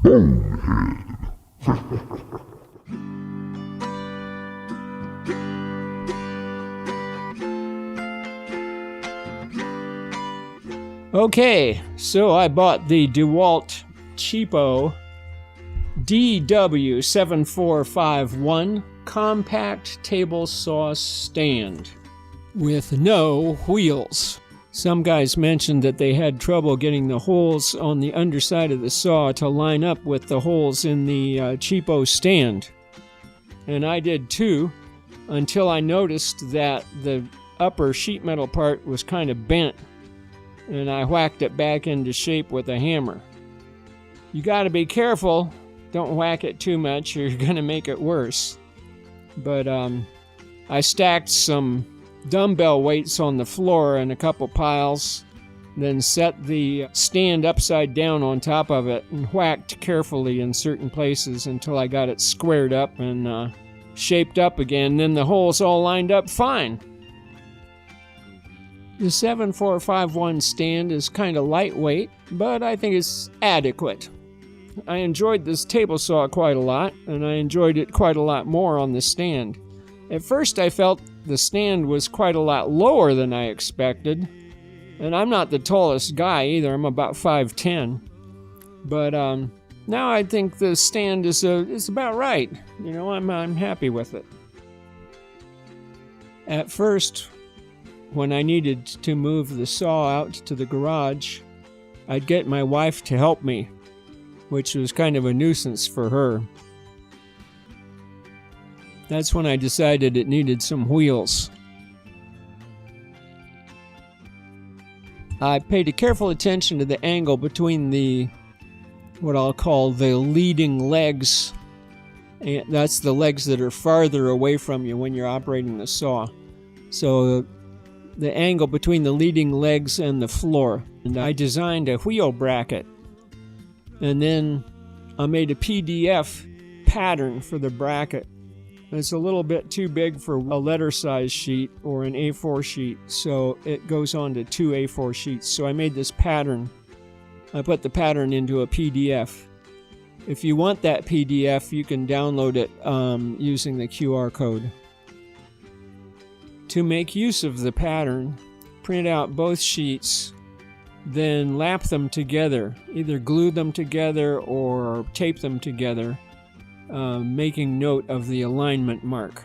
Okay, so I bought the DeWalt cheapo DW7451 compact table saw stand with no wheels. Some guys mentioned that they had trouble getting the holes on the underside of the saw to line up with the holes in the cheapo stand. And I did too, until I noticed that the upper sheet metal part was kind of bent, and I whacked it back into shape with a hammer. You gotta be careful, don't whack it too much, you're gonna make it worse. But I stacked some dumbbell weights on the floor in a couple piles, then set the stand upside down on top of it and whacked carefully in certain places until I got it squared up and shaped up again. Then the holes all lined up fine. The 7451 stand is kind of lightweight, but I think it's adequate. I enjoyed this table saw quite a lot, and I enjoyed it quite a lot more on the stand. At first I felt the stand was quite a lot lower than I expected, and I'm not the tallest guy either, I'm about 5'10". But now I think the stand is about right. You know, I'm happy with it. At first, when I needed to move the saw out to the garage, I'd get my wife to help me, which was kind of a nuisance for her. That's when I decided it needed some wheels. I paid a careful attention to the angle between the, what I'll call the leading legs. And that's the legs that are farther away from you when you're operating the saw. So the angle between the leading legs and the floor. And I designed a wheel bracket. And then I made a PDF pattern for the bracket. It's a little bit too big for a letter size sheet or an A4 sheet, so it goes on to 2 A4 sheets. So I made this pattern. I put the pattern into a PDF. If you want that PDF, you can download it using the QR code. To make use of the pattern, print out both sheets, then lap them together. Either glue them together or tape them together, making note of the alignment mark.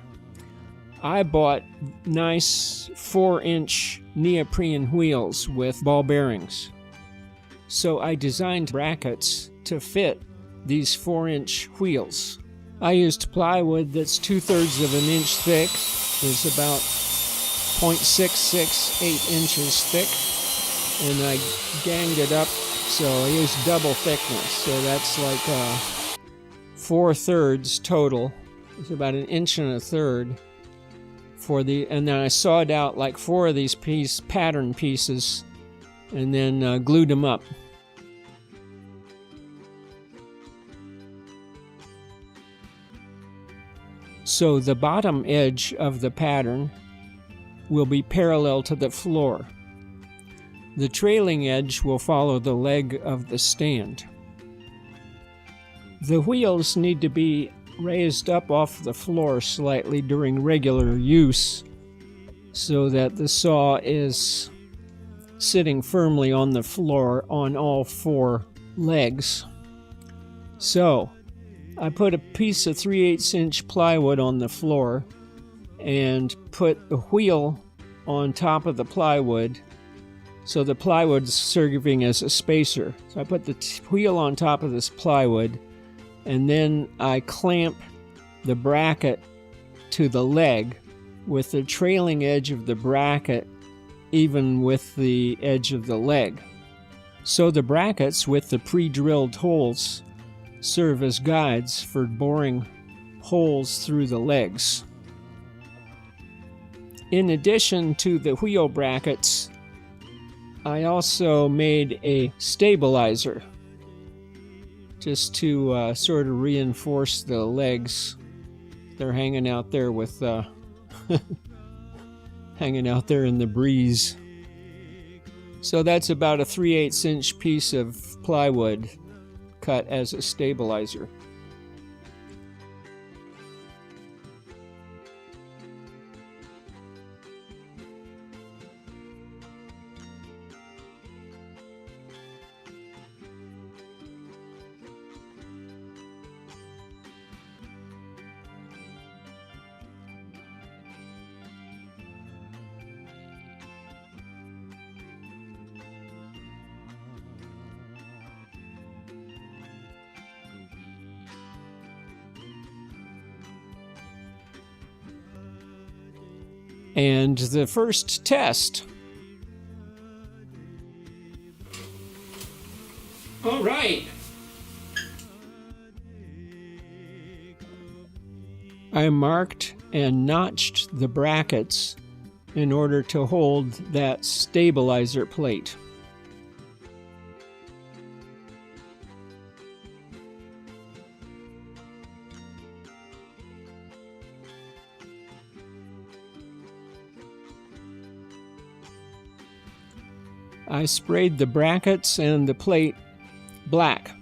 I bought nice 4-inch neoprene wheels with ball bearings. So I designed brackets to fit these 4-inch wheels. I used plywood that's 2/3 of an inch thick. It's about 0.668 inches thick, and I ganged it up, so I used double thickness, so that's like 4/3 total. It's about 1 1/3 inches for the, and then I sawed out like 4 of these pattern pieces and then glued them up. So the bottom edge of the pattern will be parallel to the floor. The trailing edge will follow the leg of the stand. The wheels need to be raised up off the floor slightly during regular use so that the saw is sitting firmly on the floor on all 4 legs. So I put a piece of 3/8 inch plywood on the floor and put the wheel on top of the plywood, so the plywood's serving as a spacer. So I put the wheel on top of this plywood, and then I clamp the bracket to the leg with the trailing edge of the bracket even with the edge of the leg. So the brackets with the pre-drilled holes serve as guides for boring holes through the legs. In addition to the wheel brackets, I also made a stabilizer just to sort of reinforce the legs. They're hanging out there with hanging out there in the breeze. So that's about a 3/8 inch piece of plywood cut as a stabilizer. And the first test. All right. I marked and notched the brackets in order to hold that stabilizer plate. I sprayed the brackets and the plate black.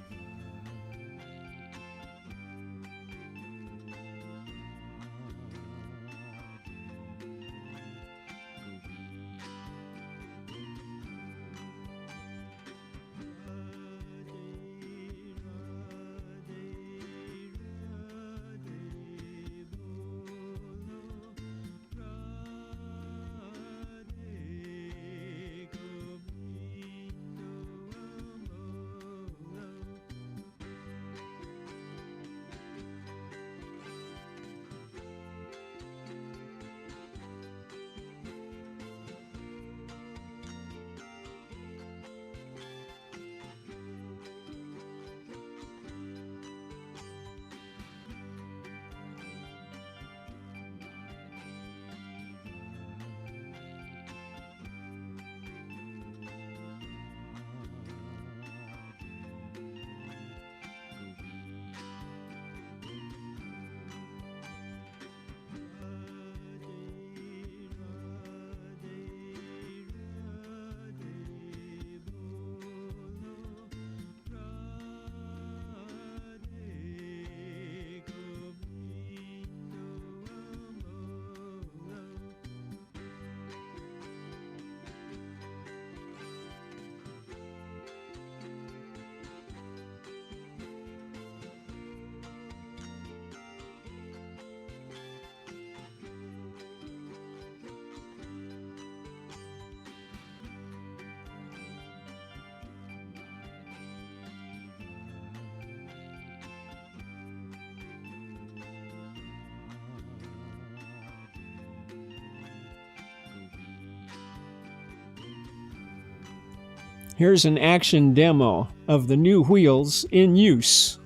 Here's an action demo of the new wheels in use.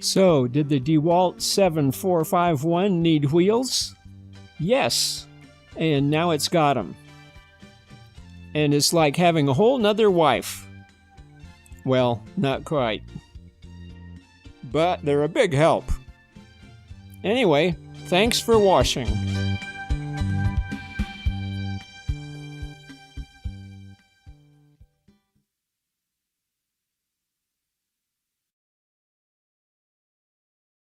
So, did the DeWalt 7451 need wheels? Yes, and now it's got them. And it's like having a whole nother wife. Well, not quite. But they're a big help. Anyway, thanks for watching.